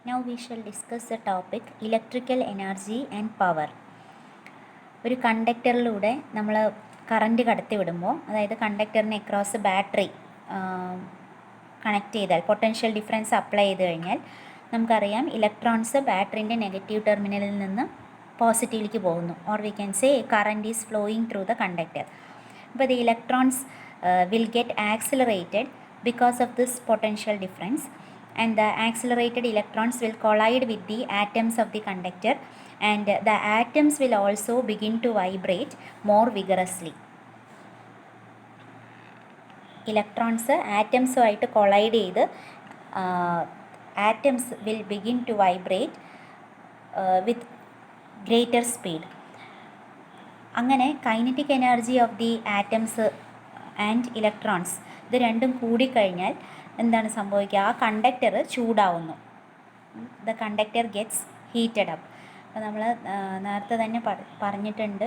Now we shall discuss the topic electrical energy and power. ഒരു കണ്ടക്ടറിലൂടെ നമ്മൾ current കടത്തി വിടുമ്പോൾ, അതായത് കണ്ടക്ടറിന് അക്രോസ് ബാറ്ററി കണക്ട് ചെയ്താൽ, പൊട്ടൻഷ്യൽ ഡിഫറൻസ് അപ്ലൈ ചെയ്ത് കഴിഞ്ഞാൽ നമുക്കറിയാം ഇലക്ട്രോൺസ് ബാറ്ററിൻ്റെ നെഗറ്റീവ് ടെർമിനലിൽ നിന്ന് പോസിറ്റീവിലേക്ക് പോകുന്നു, or we can say current is flowing through the conductor. അപ്പോൾ the electrons will get accelerated because of this potential difference, and the accelerated electrons will collide with the atoms of the conductor, and the atoms will also begin to vibrate more vigorously. Electrons atoms ആയിട്ട് collide ചെയ്ത് atoms will begin to vibrate with greater speed. അങ്ങനെ kinetic energy of the atoms and electrons ഇത് രണ്ടും കൂടിക്കഴിഞ്ഞാൽ എന്താണ് സംഭവിക്കുക? ആ conductor ചൂടാവുന്നു. The conductor gets heated up. അപ്പോൾ നമ്മൾ നേരത്തെ തന്നെ പറഞ്ഞിട്ടുണ്ട്,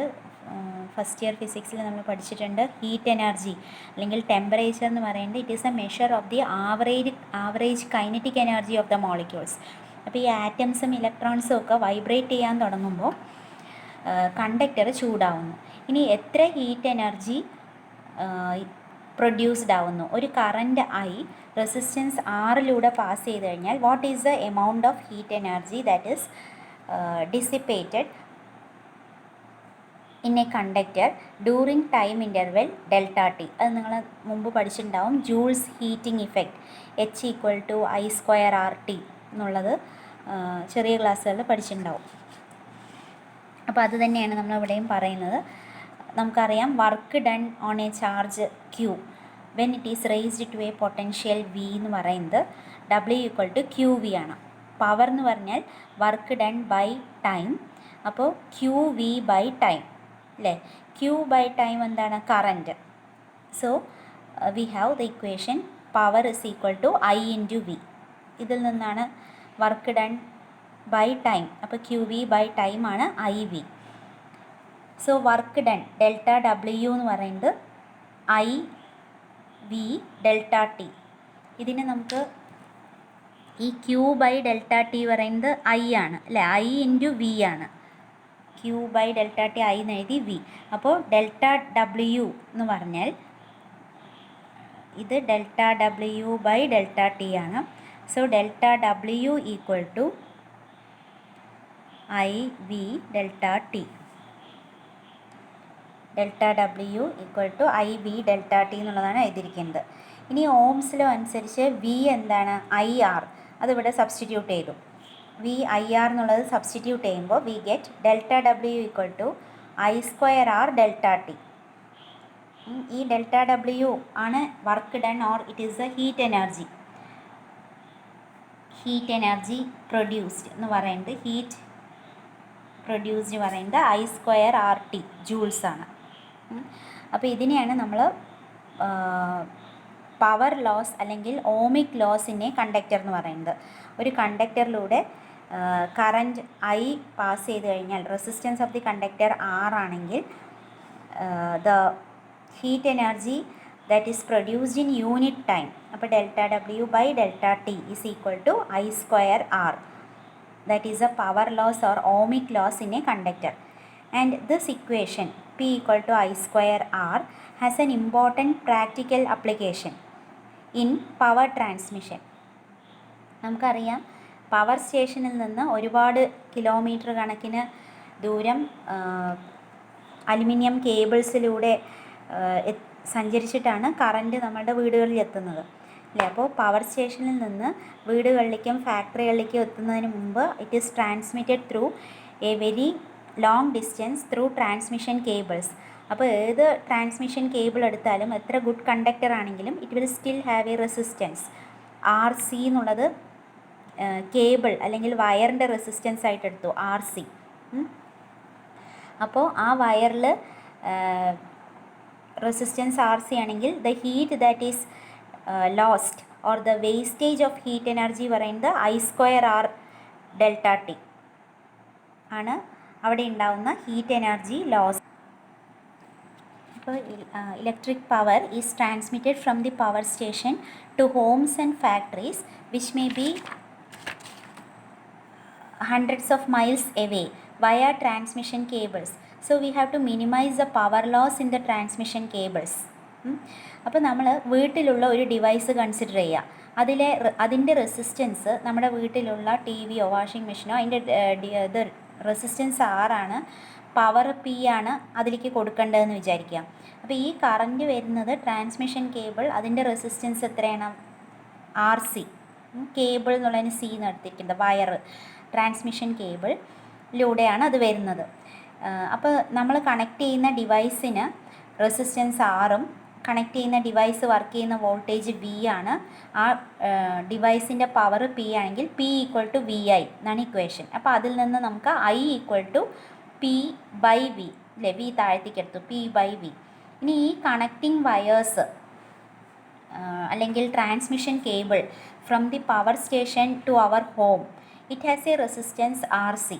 ഫസ്റ്റ് ഇയർ ഫിസിക്സിൽ നമ്മൾ പഠിച്ചിട്ടുണ്ട്, ഹീറ്റ് എനർജി അല്ലെങ്കിൽ ടെമ്പറേച്ചർ എന്ന് പറയുന്നത് it is A measure of the average kinetic energy of the molecules. അപ്പോൾ ഈ ആറ്റംസും ഇലക്ട്രോൺസും ഒക്കെ വൈബ്രേറ്റ് ചെയ്യാൻ തുടങ്ങുമ്പോൾ കണ്ടക്ടർ ചൂടാവുന്നു. ഇനി എത്ര ഹീറ്റ് എനർജി പ്രൊഡ്യൂസ്ഡ് ആവുന്നു? ഒരു കറണ്ട് ഐ റെസിസ്റ്റൻസ് ആറിലൂടെ പാസ് ചെയ്ത് കഴിഞ്ഞാൽ what is the amount of heat energy that is dissipated in a conductor during time interval delta T. അത് നിങ്ങൾ മുമ്പ് പഠിച്ചിട്ടുണ്ടാവും, ജൂൾസ് ഹീറ്റിംഗ് ഇഫക്റ്റ് H=I²RT എന്നുള്ളത് ചെറിയ ക്ലാസ്സുകളിൽ പഠിച്ചിട്ടുണ്ടാവും. അപ്പോൾ അത് തന്നെയാണ് നമ്മളിവിടെയും പറയുന്നത്. നമുക്കറിയാം work done on a charge Q when it is raised to a potential V എന്ന് പറയുന്നത് W=QV ആണ്. പവർ എന്ന് പറഞ്ഞാൽ വർക്ക് ഡൺ ബൈ ടൈം. അപ്പോൾ QV ബൈ ടൈം അല്ലേ? Q ബൈ ടൈം എന്താണ്? Current. So we have the equation power I × V. ഇതിൽ നിന്നാണ് വർക്ക് ഡൺ ബൈ ടൈം. അപ്പോൾ QV ബൈ ടൈം ആണ് IV. So work done delta W എന്ന് പറയുന്നത് IV delta T. ഇതിന് നമുക്ക് ഈ Q ബൈ ഡെൽറ്റ ടി പറയുന്നത് I ആണ് അല്ലേ? I × V ആണ്. Q by delta T I എന്ന് എഴുതി V. അപ്പോൾ ഡെൽറ്റ W എന്ന് പറഞ്ഞാൽ ഇത് delta W by delta T ആണ്. So delta W = IV delta T. Delta W = IV delta T എന്നുള്ളതാണ് എഴുതിയിരിക്കുന്നത്. ഇനി ഓംസ് ലോ അനുസരിച്ച് V എന്താണ്? IR. അതിവിടെ സബ്സ്റ്റിറ്റ്യൂട്ട് ചെയ്തു. VIR എന്നുള്ളത് സബ്സ്റ്റിറ്റ്യൂട്ട് ചെയ്യുമ്പോൾ we get delta W = I²R delta T. ഈ ഡെൽറ്റ W ആണ് work done or it is a heat energy. Heat energy produced എന്ന് പറയുന്നത്, ഹീറ്റ് പ്രൊഡ്യൂസ്ഡ് പറയുന്നത് I²RT ജൂൾസ് ആണ്. അപ്പോൾ ഇതിനെയാണ് നമ്മൾ പവർ ലോസ് അല്ലെങ്കിൽ ohmic loss in a conductor എന്ന് പറയുന്നത്. ഒരു കണ്ടക്ടറിലൂടെ കറൻറ്റ് I പാസ് ചെയ്ത് കഴിഞ്ഞാൽ resistance of the conductor R ആണെങ്കിൽ the heat energy that is produced in unit time. അപ്പോൾ delta W by delta T is equal to I²R. that is a power loss or ohmic loss in a conductor, and this equation P = I²R has an important practical application in power transmission. നമുക്കറിയാം power സ്റ്റേഷനിൽ നിന്ന് ഒരുപാട് kilometre കണക്കിന് ദൂരം aluminium കേബിൾസിലൂടെ സഞ്ചരിച്ചിട്ടാണ് current നമ്മുടെ വീടുകളിൽ എത്തുന്നത് അല്ലേ? അപ്പോൾ പവർ സ്റ്റേഷനിൽ നിന്ന് വീടുകളിലേക്കും ഫാക്ടറികളിലേക്കും എത്തുന്നതിന് മുമ്പ് it is transmitted through A very long distance through transmission cables. അപ്പോൾ ഏത് ട്രാൻസ്മിഷൻ കേബിൾ എടുത്താലും എത്ര ഗുഡ് കണ്ടക്ടർ ആണെങ്കിലും it will still have A resistance. RC എന്നുള്ളത് കേബിൾ അല്ലെങ്കിൽ വയറിൻ്റെ റെസിസ്റ്റൻസ് ആയിട്ട് എടുത്തു, RC. അപ്പോൾ ആ വയറിൽ റെസിസ്റ്റൻസ് RC ആണെങ്കിൽ the heat that is lost or the wastage of heat energy പറയുന്നത് I²R ഡെൽറ്റ ടി ആണ് അവിടെ ഉണ്ടാവുന്ന ഹീറ്റ് എനർജി ലോസ്. അപ്പോൾ electric power is transmitted from the power station to homes and factories which may be hundreds of miles away via transmission cables. So we have to minimize the power loss in the transmission cables. അപ്പോൾ നമ്മൾ വീട്ടിലുള്ള ഒരു device consider ചെയ്യുക. അതിൻ്റെ resistance നമ്മുടെ വീട്ടിലുള്ള T വിയോ washing മെഷീനോ അതിൻ്റെ ഇത് റെസിസ്റ്റൻസ് ആറാണ്, പവർ പി ആണ് അതിലേക്ക് കൊടുക്കേണ്ടതെന്ന് വിചാരിക്കുക. അപ്പോൾ ഈ കറൻറ്റ് വരുന്നത് ട്രാൻസ്മിഷൻ കേബിൾ, അതിൻ്റെ റെസിസ്റ്റൻസ് എത്രയാണ്? R C. കേബിൾ എന്നുള്ളതിന് സി നടത്തിയിരിക്കുന്നത് വയർ, ട്രാൻസ്മിഷൻ കേബിളിലൂടെയാണ് അത് വരുന്നത്. അപ്പോൾ നമ്മൾ കണക്ട് ചെയ്യുന്ന ഡിവൈസിന് റെസിസ്റ്റൻസ് ആറും കണക്ട് ചെയ്യുന്ന ഡിവൈസ് വർക്ക് ചെയ്യുന്ന വോൾട്ടേജ് വി ആണ്. ആ ഡിവൈസിൻ്റെ പവർ പി ആണെങ്കിൽ P equal to V I എന്നാണ് ഇക്വേഷൻ. അപ്പോൾ അതിൽ നിന്ന് നമുക്ക് I equal to P by V അല്ലേ, വി താഴത്തേക്ക് എടുത്തു, പി ബൈ വി. ഇനി ഈ കണക്റ്റിംഗ് വയേഴ്സ് അല്ലെങ്കിൽ transmission cable from the power station to our home, it has a resistance R C.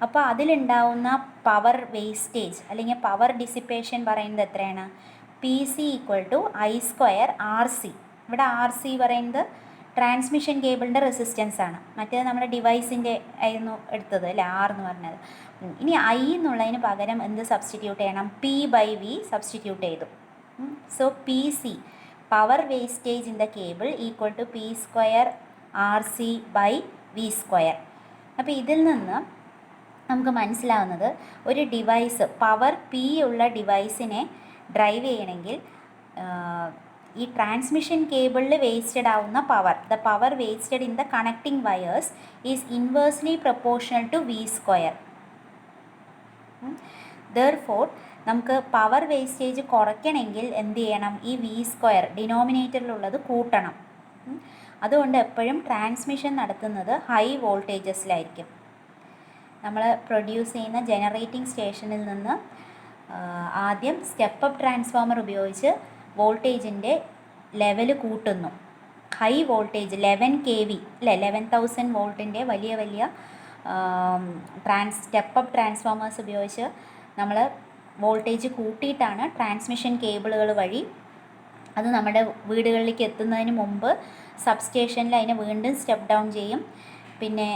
അപ്പോൾ അതിലുണ്ടാവുന്ന പവർ വേസ്റ്റേജ് അല്ലെങ്കിൽ പവർ ഡിസിപ്പേഷൻ പറയുന്നത് എത്രയാണ്? P C equal to I square R C. ഇവിടെ R C പറയുന്നത് transmission കേബിളിൻ്റെ resistance ആണ്, മറ്റേത് നമ്മുടെ ഡിവൈസിൻ്റെ ആയിരുന്നു എടുത്തത് അല്ലേ, ആർ എന്ന് പറഞ്ഞത്. ഇനി ഐ എന്നുള്ളതിന് പകരം എന്ത് സബ്സ്റ്റിറ്റ്യൂട്ട് ചെയ്യണം? പി ബൈ വി സബ്സ്റ്റിറ്റ്യൂട്ട് ചെയ്തു. So P C, power wastage in the cable equal to P square R C by V square. അപ്പോൾ ഇതിൽ നിന്ന് നമുക്ക് മനസ്സിലാവുന്നത് ഒരു ഡിവൈസ് പവർ പി ഉള്ള ഡിവൈസിനെ ഡ്രൈവ് ചെയ്യണമെങ്കിൽ ഈ ട്രാൻസ്മിഷൻ കേബിളിൽ വേസ്റ്റഡ് ആവുന്ന power, the power wasted in the connecting wires is inversely proportional to V square. Therefore നമുക്ക് പവർ വേസ്റ്റേജ് കുറയ്ക്കണമെങ്കിൽ എന്ത് ചെയ്യണം? ഈ വി സ്ക്വയർ ഡിനോമിനേറ്ററിലുള്ളത് കൂട്ടണം. അതുകൊണ്ട് എപ്പോഴും ട്രാൻസ്മിഷൻ നടത്തുന്നത് ഹൈ വോൾട്ടേജസിലായിരിക്കും. നമ്മൾ പ്രൊഡ്യൂസ് ചെയ്യുന്ന ജനറേറ്റിംഗ് സ്റ്റേഷനിൽ നിന്ന് ആദ്യം സ്റ്റെപ്പ് അപ്പ് ട്രാൻസ്ഫോമർ ഉപയോഗിച്ച് വോൾട്ടേജിൻ്റെ ലെവൽ കൂട്ടുന്നു. ഹൈ വോൾട്ടേജ് 11 kV അല്ലേ, 11,000 വോൾട്ടിൻ്റെ വലിയ വലിയ സ്റ്റെപ്പ് അപ്പ് ട്രാൻസ്ഫോമേഴ്സ് ഉപയോഗിച്ച് നമ്മൾ വോൾട്ടേജ് കൂട്ടിയിട്ടാണ് ട്രാൻസ്മിഷൻ കേബിളുകൾ വഴി അത് നമ്മുടെ വീടുകളിലേക്ക് എത്തുന്നതിന് മുമ്പ് സബ്സ്റ്റേഷനിൽ അതിനെ വീണ്ടും സ്റ്റെപ്പ് ഡൗൺ ചെയ്യും. പിന്നെ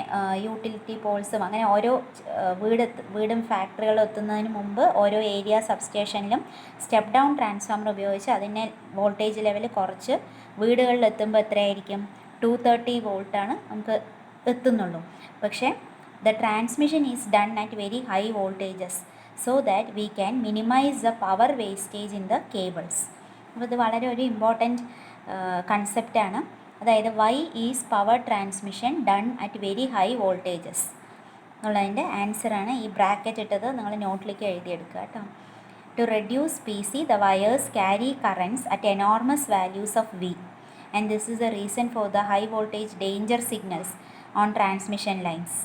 യൂട്ടിലിറ്റി പോൾസും അങ്ങനെ ഓരോ വീടും ഫാക്ടറികളും എത്തുന്നതിന് മുമ്പ് ഓരോ ഏരിയ സബ്സ്റ്റേഷനിലും സ്റ്റെപ്പ് ഡൗൺ ട്രാൻസ്ഫോമർ ഉപയോഗിച്ച് അതിനെ വോൾട്ടേജ് ലെവൽ കുറച്ച് വീടുകളിൽ എത്തുമ്പോൾ എത്രയായിരിക്കും? 230 വോൾട്ടാണ് നമുക്ക് എത്തുന്നുള്ളൂ. പക്ഷേ the transmission is done at very high voltages so that we can minimise the power wastage in the cables. അപ്പോൾ ഇത് വളരെ ഒരു ഇമ്പോർട്ടൻറ്റ് കൺസെപ്റ്റാണ്. അതായത് why is power transmission done at very high voltages എന്നുള്ളതിൻ്റെ ആൻസറാണ് ഈ ബ്രാക്കറ്റ് ഇട്ടത്. നിങ്ങൾ നോട്ടിലേക്ക് എഴുതിയെടുക്കുക കേട്ടോ. To reduce P C the wires carry currents at enormous values of V and this is the reason for the high voltage danger signals on transmission lines.